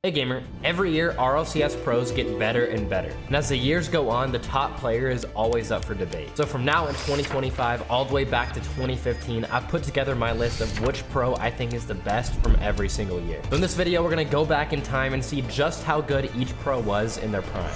Hey gamer, every year RLCS pros get better and better. And as the years go on, the top player is always up for debate. So from now in 2025 all the way back to 2015, I've put together my list of which pro I think is the best from every single year. So in this video, we're gonna go back in time and see just how good each pro was in their prime.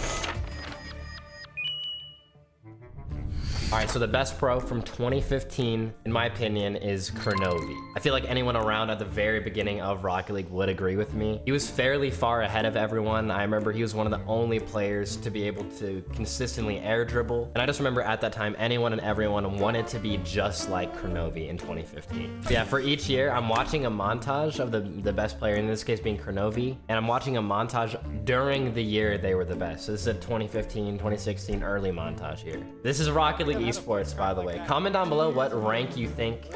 Alright, so the best pro from 2015, in my opinion, is Kronovi. I feel like anyone around at the very beginning of Rocket League would agree with me. He was fairly far ahead of everyone. I remember he was one of the only players to be able to consistently air dribble. And I just remember at that time, anyone and everyone wanted to be just like Kronovi in 2015. So yeah, for each year, I'm watching a montage of the best player, in this case being Kronovi, and I'm watching a montage during the year they were the best. So this is a 2015, 2016 early montage here. This is Rocket League Esports, by the way. Comment down below what rank you think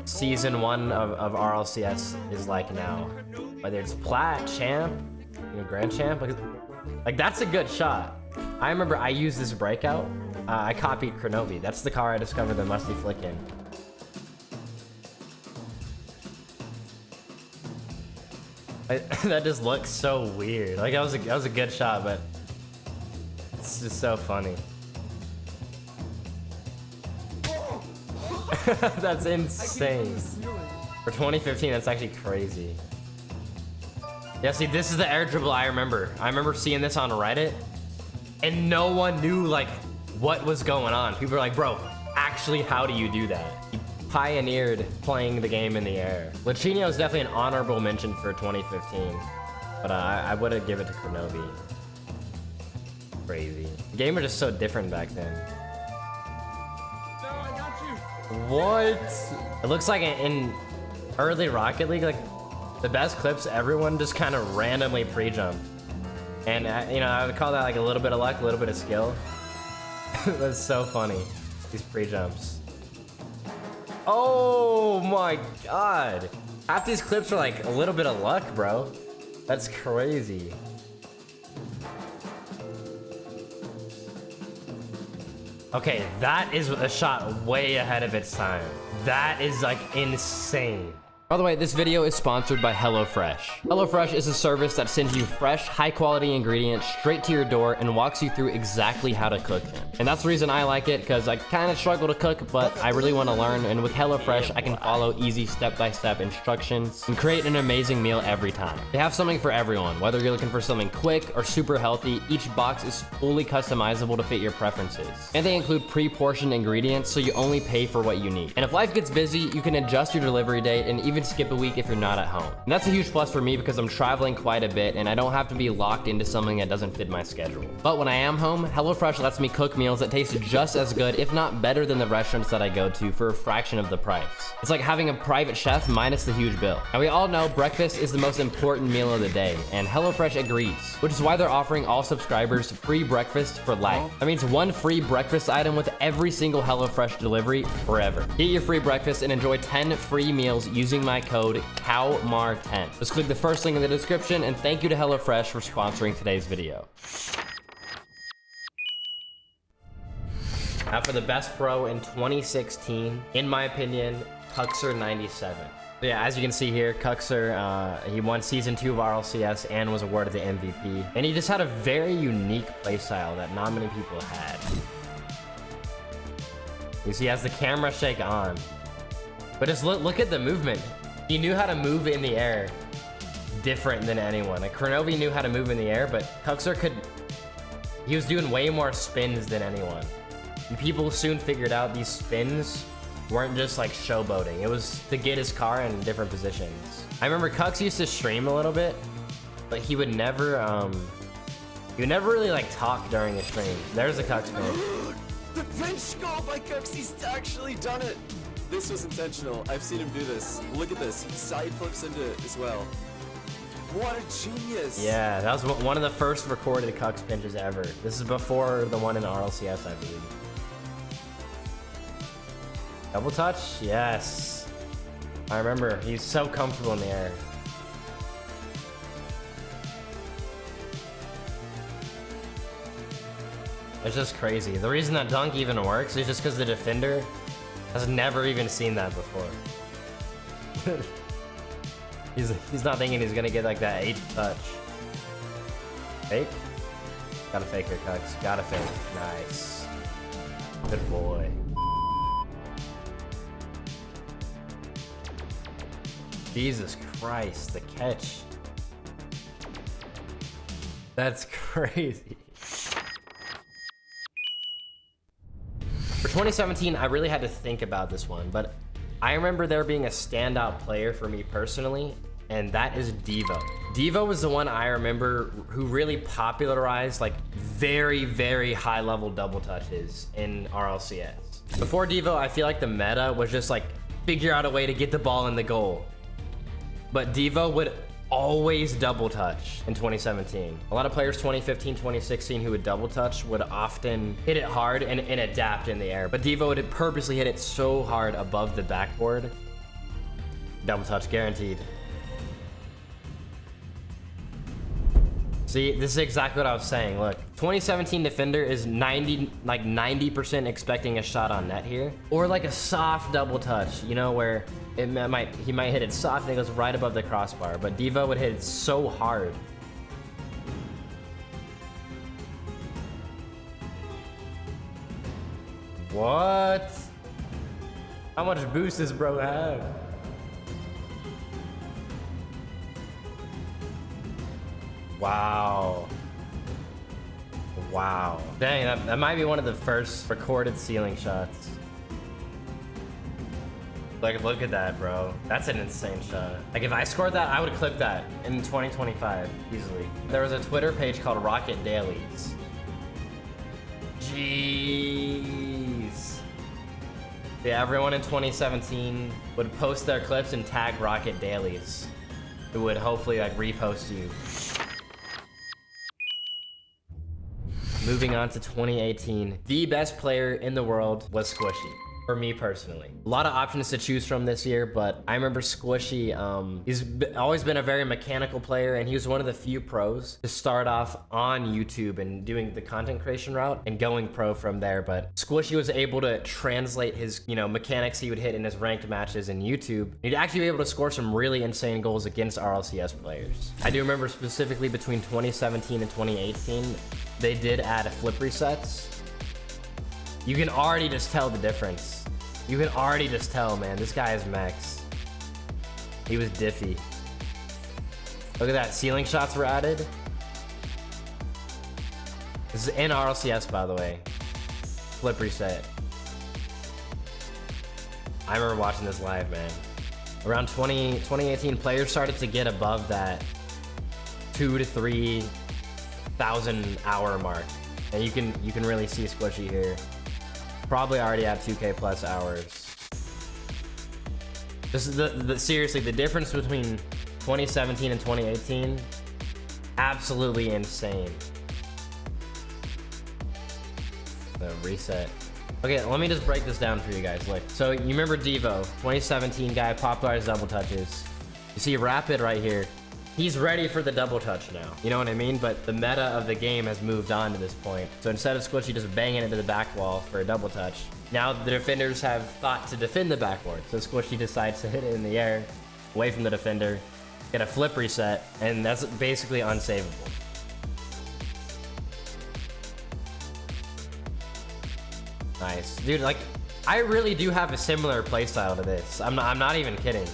season 1 of RLCS is like now. Whether it's plat, champ, grand champ, like that's a good shot. I remember I used this breakout. I copied Kronovi. That's the car I discovered the Musty flick in. That just looks so weird. Like that was a good shot, but it's just so funny. That's insane. For 2015, that's actually crazy. Yeah, see, this is the air dribble I remember. I remember seeing this on Reddit, and no one knew, like, what was going on. People were like, bro, actually, how do you do that? He pioneered playing the game in the air. Lachinio is definitely an honorable mention for 2015, but I would have given it to Kronovi. Crazy. The game was just so different back then. What? It looks like in early Rocket League, like the best clips, everyone just kind of randomly pre-jumped. And you know, I would call that like a little bit of luck, a little bit of skill. That's so funny, these pre-jumps. Oh my god. Half these clips are like a little bit of luck, bro. That's crazy. Okay, that is a shot way ahead of its time. That is like insane. By the way, this video is sponsored by HelloFresh. HelloFresh is a service that sends you fresh, high-quality ingredients straight to your door and walks you through exactly how to cook them. And that's the reason I like it, because I kind of struggle to cook, but I really want to learn. And with HelloFresh, I can follow easy step-by-step instructions and create an amazing meal every time. They have something for everyone. Whether you're looking for something quick or super healthy, each box is fully customizable to fit your preferences. And they include pre-portioned ingredients, so you only pay for what you need. And if life gets busy, you can adjust your delivery date and even skip a week if you're not at home. And that's a huge plus for me because I'm traveling quite a bit and I don't have to be locked into something that doesn't fit my schedule. But when I am home, HelloFresh lets me cook meals that taste just as good, if not better, than the restaurants that I go to for a fraction of the price. It's like having a private chef minus the huge bill. And we all know breakfast is the most important meal of the day, and HelloFresh agrees, which is why they're offering all subscribers free breakfast for life. That means one free breakfast item with every single HelloFresh delivery forever. Get your free breakfast and enjoy 10 free meals using my code COWMAR10. Just click the first link in the description, and thank you to HelloFresh for sponsoring today's video. Now for the best pro in 2016, in my opinion, Kuxer97. So yeah, as you can see here, Kuxer, he won season 2 of RLCS and was awarded the MVP. And he just had a very unique playstyle that not many people had. You see, he has the camera shake on. But just look at the movement. He knew how to move in the air different than anyone. Like Kronovi knew how to move in the air, but Kuxer he was doing way more spins than anyone. And people soon figured out these spins weren't just like showboating. It was to get his car in different positions. I remember Kux used to stream a little bit, but he would never really like talk during the stream. There's a Kux spin. The bench goal by Kux, he's actually done it. This was intentional. I've seen him do this. Look at this. He side flips into it as well. What a genius. Yeah, that was one of the first recorded Kux pinches ever. This is before the one in RLCS, I believe. Double touch? Yes. I remember. He's so comfortable in the air. It's just crazy. The reason that dunk even works is just because the defender has never even seen that before. He's not thinking he's gonna get like that 8th touch. Fake? Gotta fake her, Cucks. Gotta fake. Nice. Good boy. Jesus Christ, the catch. That's crazy. For 2017, I really had to think about this one, but I remember there being a standout player for me personally, and that is Devo. Devo was the one I remember who really popularized like very, very high level double touches in RLCS. Before Devo, I feel like the meta was just like figure out a way to get the ball in the goal. But Devo would always double touch in 2017. A lot of players 2015, 2016 who would double touch would often hit it hard and adapt in the air. But Devo would purposely hit it so hard above the backboard. Double touch guaranteed. See, this is exactly what I was saying. Look, 2017 defender is 90% expecting a shot on net here, or like a soft double touch, you know, where he might hit it soft and it goes right above the crossbar, but Devo would hit it so hard. What? How much boost does bro have? Wow. Wow. Dang, that might be one of the first recorded ceiling shots. Like, look at that, bro. That's an insane shot. Like, if I scored that, I would clip that in 2025 easily. There was a Twitter page called Rocket Dailies. Jeez. Yeah, everyone in 2017 would post their clips and tag Rocket Dailies, who would hopefully like repost you. Moving on to 2018, the best player in the world was Squishy. For me personally, a lot of options to choose from this year, but I remember Squishy, he's always been a very mechanical player, and he was one of the few pros to start off on YouTube and doing the content creation route and going pro from there. But Squishy was able to translate his, mechanics he would hit in his ranked matches in YouTube. He'd actually be able to score some really insane goals against RLCS players. I do remember specifically between 2017 and 2018, they did add flip resets. You can already just tell the difference. You can already just tell, man. This guy is max. He was diffy. Look at that. Ceiling shots were added. This is in RLCS, by the way. Flip reset. I remember watching this live, man. Around 2018, players started to get above that 2,000 to 3,000 hour mark. And you can really see Squishy here. Probably already at 2K plus hours. This is seriously, the difference between 2017 and 2018, absolutely insane. The reset. Okay, let me just break this down for you guys. Look, so you remember Devo, 2017 guy, popularized double touches. You see Rapid right here. He's ready for the double touch now. You know what I mean? But the meta of the game has moved on to this point. So instead of Squishy just banging it to the back wall for a double touch, now the defenders have thought to defend the backboard. So Squishy decides to hit it in the air, away from the defender, get a flip reset, and that's basically unsavable. Nice. Dude, like, I really do have a similar playstyle to this. I'm not even kidding.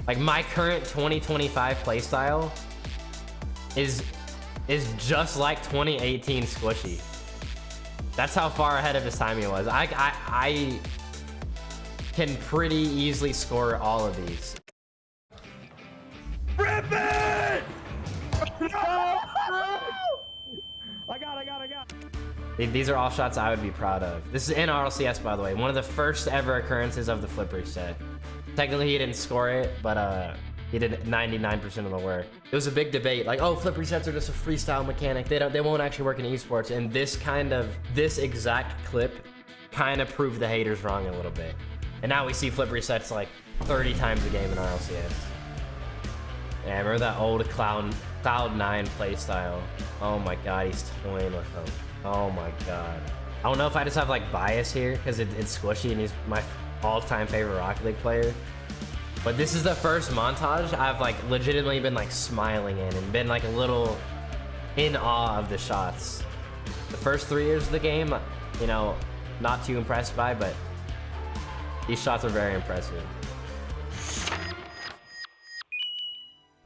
Like, my current 2025 playstyle is just like 2018 Squishy. That's how far ahead of his time he was. I can pretty easily score all of these. Rip it! No! I got. These are all shots I would be proud of. This is in RLCS, by the way. One of the first ever occurrences of the flip reset. Technically, he didn't score it, but he did 99% of the work. It was a big debate, like, oh, flip resets are just a freestyle mechanic. They won't actually work in esports. And this exact clip kind of proved the haters wrong a little bit. And now we see flip resets like 30 times a game in RLCS. Yeah, I remember that old Cloud9 playstyle. Oh my god, he's toying with them. Oh my god. I don't know if I just have like bias here because it's Squishy and he's my all-time favorite Rocket League player. But this is the first montage I've like legitimately been like smiling in and been like a little in awe of the shots. The first 3 years of the game, you know, not too impressed by, but these shots are very impressive.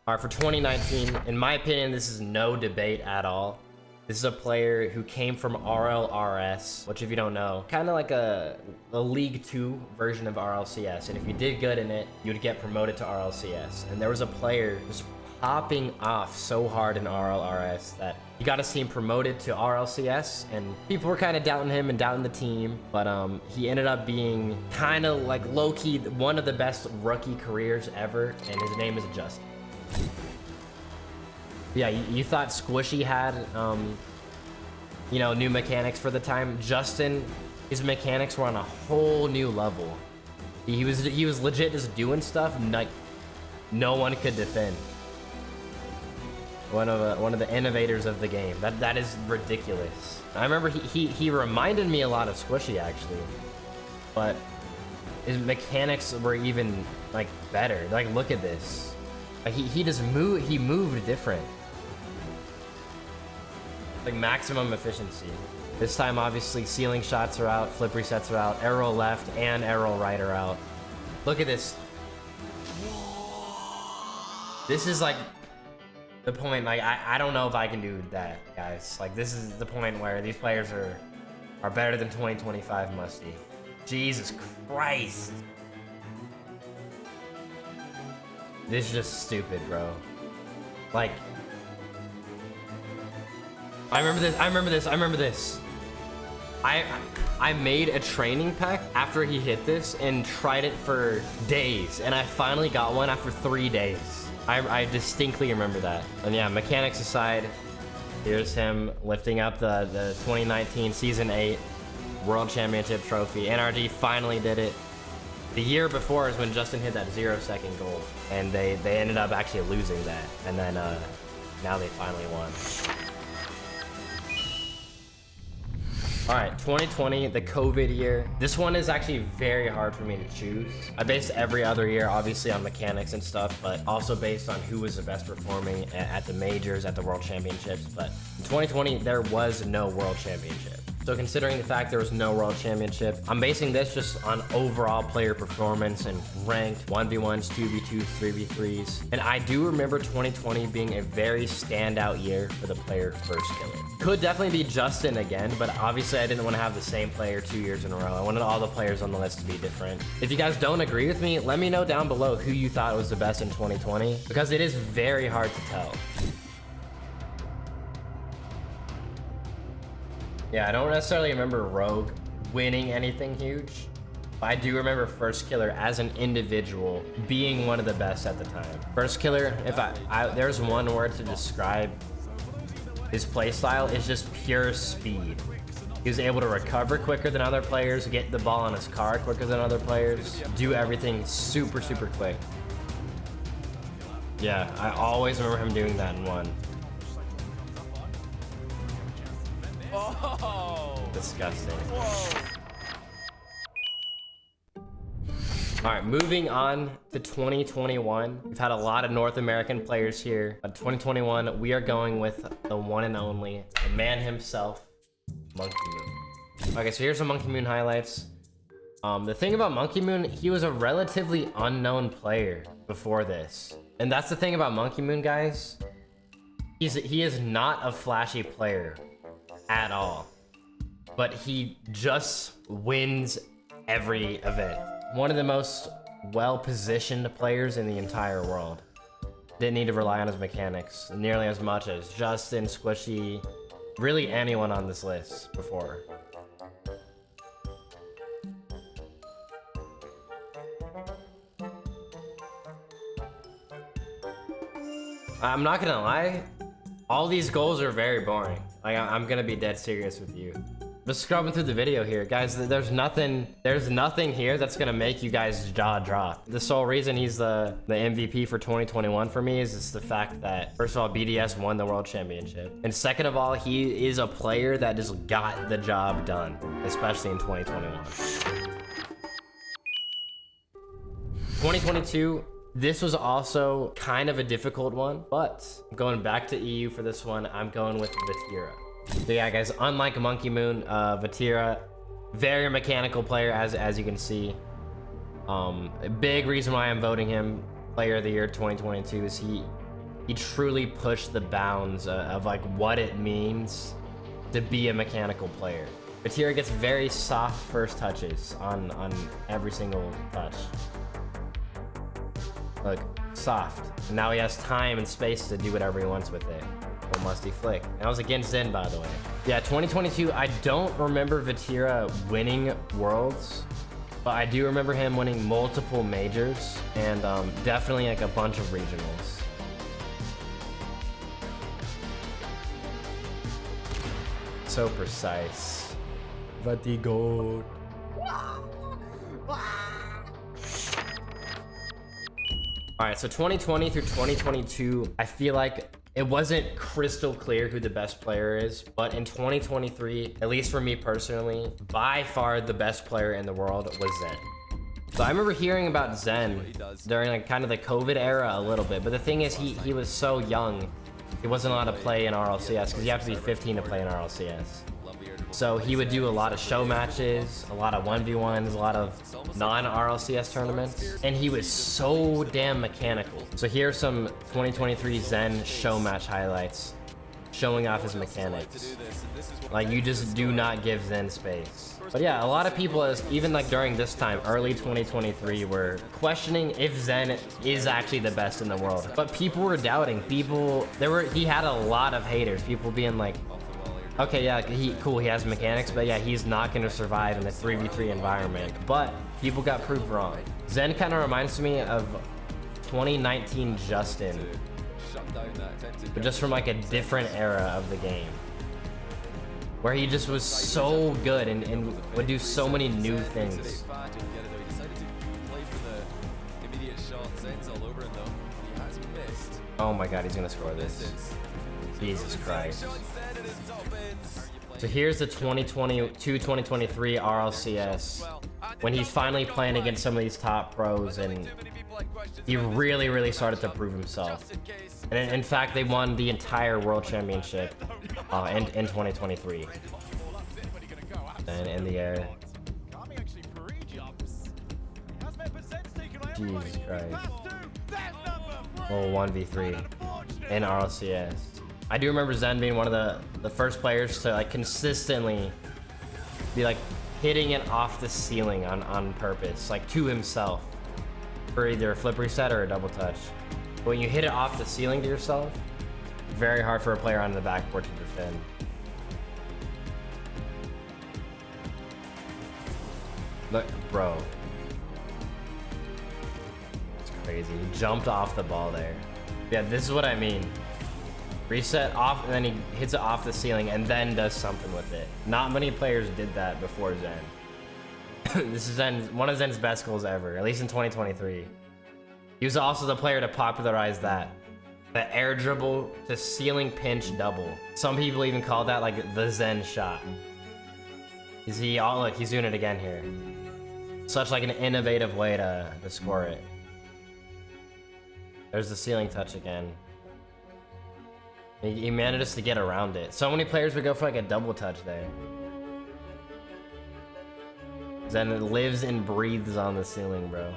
All right, for 2019, in my opinion, this is no debate at all. This is a player who came from RLRS, which if you don't know, kind of like a League 2 version of RLCS. And if you did good in it, you'd get promoted to RLCS. And there was a player just popping off so hard in RLRS that you got to see him promoted to RLCS, and people were kind of doubting him and doubting the team, but he ended up being kind of like low-key one of the best rookie careers ever, and his name is Justin. Yeah, you thought Squishy had, you know, new mechanics for the time. Justin, his mechanics were on a whole new level. He was legit just doing stuff like no one could defend. One of the innovators of the game. That is ridiculous. I remember he reminded me a lot of Squishy actually, but his mechanics were even like better. Like look at this. Like, he moved different. Like maximum efficiency. This time obviously ceiling shots are out, flip resets are out, arrow left and arrow right are out. Look at this. This is like the point, like I don't know if I can do that, guys. Like this is the point where these players are better than 2025 Musty. Jesus Christ. This is just stupid, bro. Like I remember this. I made a training pack after he hit this and tried it for days, and I finally got one after 3 days. I distinctly remember that. And yeah, mechanics aside, here's him lifting up the 2019 Season 8 World Championship trophy. NRG finally did it. The year before is when Justin hit that 0-second goal, and they ended up actually losing that, and then now they finally won. All right, 2020, the COVID year. This one is actually very hard for me to choose. I based every other year, obviously, on mechanics and stuff, but also based on who was the best performing at the majors, at the World Championships. But in 2020, there was no World Championship. So considering the fact there was no World Championship, I'm basing this just on overall player performance and ranked 1v1s, 2v2s, 3v3s. And I do remember 2020 being a very standout year for the player Firstkiller. Could definitely be Justin again, but obviously I didn't want to have the same player 2 years in a row. I wanted all the players on the list to be different. If you guys don't agree with me, let me know down below who you thought was the best in 2020, because it is very hard to tell. Yeah, I don't necessarily remember Rogue winning anything huge, but I do remember Firstkiller as an individual being one of the best at the time. Firstkiller, if there's one word to describe his playstyle, is just pure speed. He was able to recover quicker than other players, get the ball on his car quicker than other players, do everything super, super quick. Yeah, I always remember him doing that in one. Oh, Disgusting. whoa. All right, moving on to 2021. We've had a lot of North American players here, but 2021, we are going with the one and only, the man himself, Monkey Moon. Okay, so here's some Monkey Moon highlights. The thing about Monkey Moon, he was a relatively unknown player before this. And that's the thing about Monkey Moon, guys. He is not a flashy player at all, but he just wins every event. One of the most well-positioned players in the entire world. Didn't need to rely on his mechanics nearly as much as Justin, Squishy, really anyone on this list before. I'm not gonna lie, all these goals are very boring. Like, I'm gonna be dead serious with you. Just scrubbing through the video here, guys. There's nothing here that's gonna make you guys jaw drop. The sole reason he's the MVP for 2021 for me is just the fact that, first of all, BDS won the World Championship, and second of all, he is a player that just got the job done, especially in 2021. 2022, This was also kind of a difficult one, but I'm going back to EU for this one. I'm going with Vatira. So yeah, guys, unlike Monkey Moon, Vatira, very mechanical player, as you can see. A big reason why I'm voting him Player of the Year 2022 is he truly pushed the bounds of like what it means to be a mechanical player. Vatira gets very soft first touches on every single touch. Look, soft. And now he has time and space to do whatever he wants with it. Or Musty flick. And that was against Zen, by the way. Yeah, 2022, I don't remember Vatira winning Worlds, but I do remember him winning multiple majors and definitely like a bunch of regionals. So precise. Vatigo. All right, so 2020 through 2022, I feel like it wasn't crystal clear who the best player is, but in 2023, at least for me personally, by far the best player in the world was Zen. So I remember hearing about Zen during like kind of the COVID era a little bit, but the thing is he was so young, he wasn't allowed to play in RLCS because you have to be 15 to play in RLCS. So he would do a lot of show matches, a lot of 1v1s, a lot of non-RLCS tournaments, and he was so damn mechanical. So here are some 2023 Zen show match highlights showing off his mechanics. Like, you just do not give Zen space. But yeah, a lot of people, even like during this time, early 2023, were questioning if Zen is actually the best in the world. But people were doubting. He had a lot of haters. People being like, okay, yeah, he has mechanics, but yeah, he's not gonna survive in a 3v3 environment. But people got proved wrong. Zen kind of reminds me of 2019 Justin, but just from like a different era of the game, where he just was so good and would do so many new things. Oh my god, he's gonna score this. Jesus Christ. So here's the 2022-2023 RLCS, when he's finally playing against some of these top pros, and he really started to prove himself. And in fact, they won the entire World Championship in 2023. And in the air. Jesus Christ. Oh, 1v3 in RLCS. I do remember Zen being one of the first players to like consistently be like hitting it off the ceiling on purpose, like to himself, for either a flip reset or a double touch. But when you hit it off the ceiling to yourself, very hard for a player on the backboard to defend. Look, bro. It's crazy. He jumped off the ball there. Yeah, this is what I mean. Reset off, and then he hits it off the ceiling and then does something with it. Not many players did that before Zen. This is one of Zen's best goals ever, at least in 2023. He was also the player to popularize that. The air dribble to ceiling pinch double. Some people even call that like the Zen shot. Look, he's doing it again here. Such like an innovative way to score it. There's the ceiling touch again. He manages to get around it. So many players would go for like a double touch there. Zen lives and breathes on the ceiling, bro.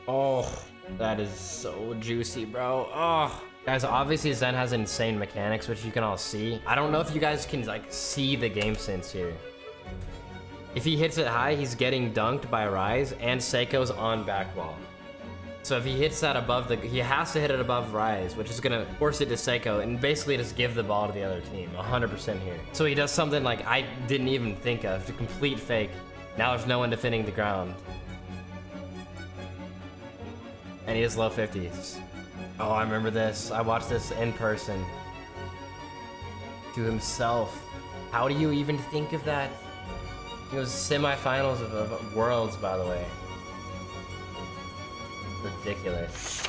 Oh, that is so juicy, bro. Oh. Guys, obviously Zen has insane mechanics, which you can all see. I don't know if you guys can like see the game sense here. If he hits it high, he's getting dunked by Rise, and Seiko's on back wall. So if he hits that above he has to hit it above Rise, which is gonna force it to Seiko and basically just give the ball to the other team, 100% here. So he does something like I didn't even think of, the complete fake. Now there's no one defending the ground. And he has low 50s. Oh, I remember this. I watched this in person. To himself. How do you even think of that? It was semifinals of Worlds, by the way. Ridiculous.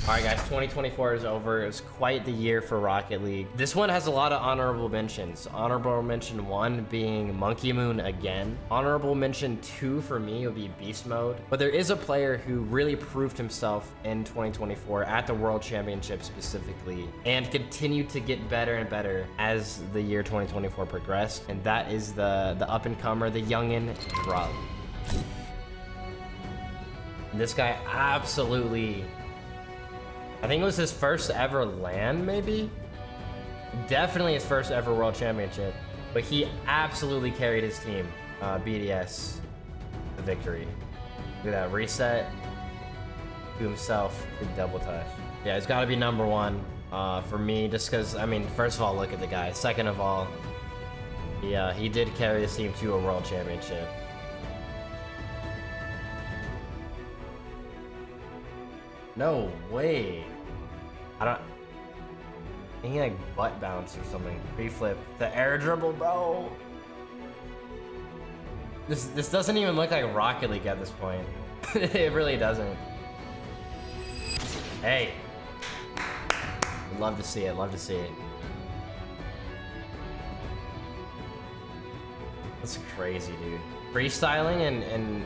All right, guys, 2024 is over. It was quite the year for Rocket League. This one has a lot of honorable mentions. Honorable mention 1 being Monkey Moon again. Honorable mention 2 for me would be Beast Mode. But there is a player who really proved himself in 2024 at the World Championship specifically, and continued to get better and better as the year 2024 progressed. And that is the up-and-comer, the youngin' Drop. This guy absolutely, I think it was his first ever LAN, maybe? Definitely his first ever World Championship. But he absolutely carried his team, BDS, the victory. Look at that, reset to himself, big double touch. Yeah, he's gotta be number 1 for me, just because, I mean, first of all, look at the guy. Second of all, he did carry his team to a World Championship. No way. I think he like butt bounce or something. Reflip. The air dribble, bro. This doesn't even look like Rocket League at this point. It really doesn't. Hey. Love to see it. Love to see it. That's crazy, dude. Freestyling and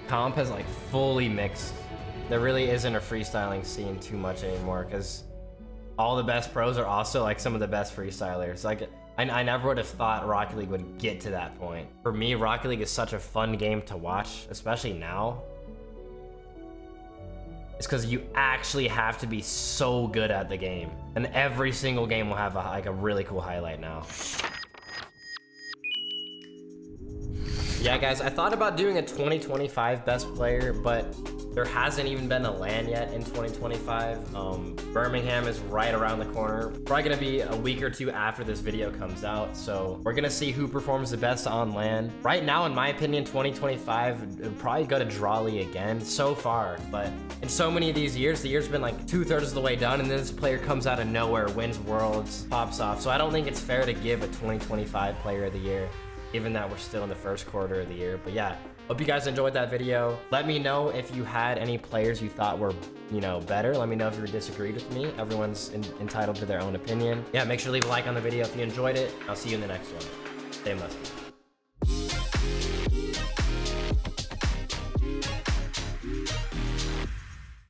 comp has like fully mixed. There really isn't a freestyling scene too much anymore, because all the best pros are also like some of the best freestylers. Like I never would have thought Rocket League would get to that point. For me, Rocket League is such a fun game to watch, especially now. It's because you actually have to be so good at the game, and every single game will have like a really cool highlight now. Yeah, guys, I thought about doing a 2025 best player, but there hasn't even been a LAN yet in 2025. Birmingham is right around the corner. Probably gonna be a week or 2 after this video comes out, so we're gonna see who performs the best on LAN. Right now, in my opinion, 2025 would probably go to Drawley again so far, but in so many of these years, the year's been like 2/3 of the way done, and then this player comes out of nowhere, wins Worlds, pops off. So I don't think it's fair to give a 2025 Player of the Year, given that we're still in the first quarter of the year. But yeah, hope you guys enjoyed that video. Let me know if you had any players you thought were, you know, better. Let me know if you disagreed with me. Everyone's entitled to their own opinion. Yeah, make sure to leave a like on the video if you enjoyed it. I'll see you in the next one. Stay musty.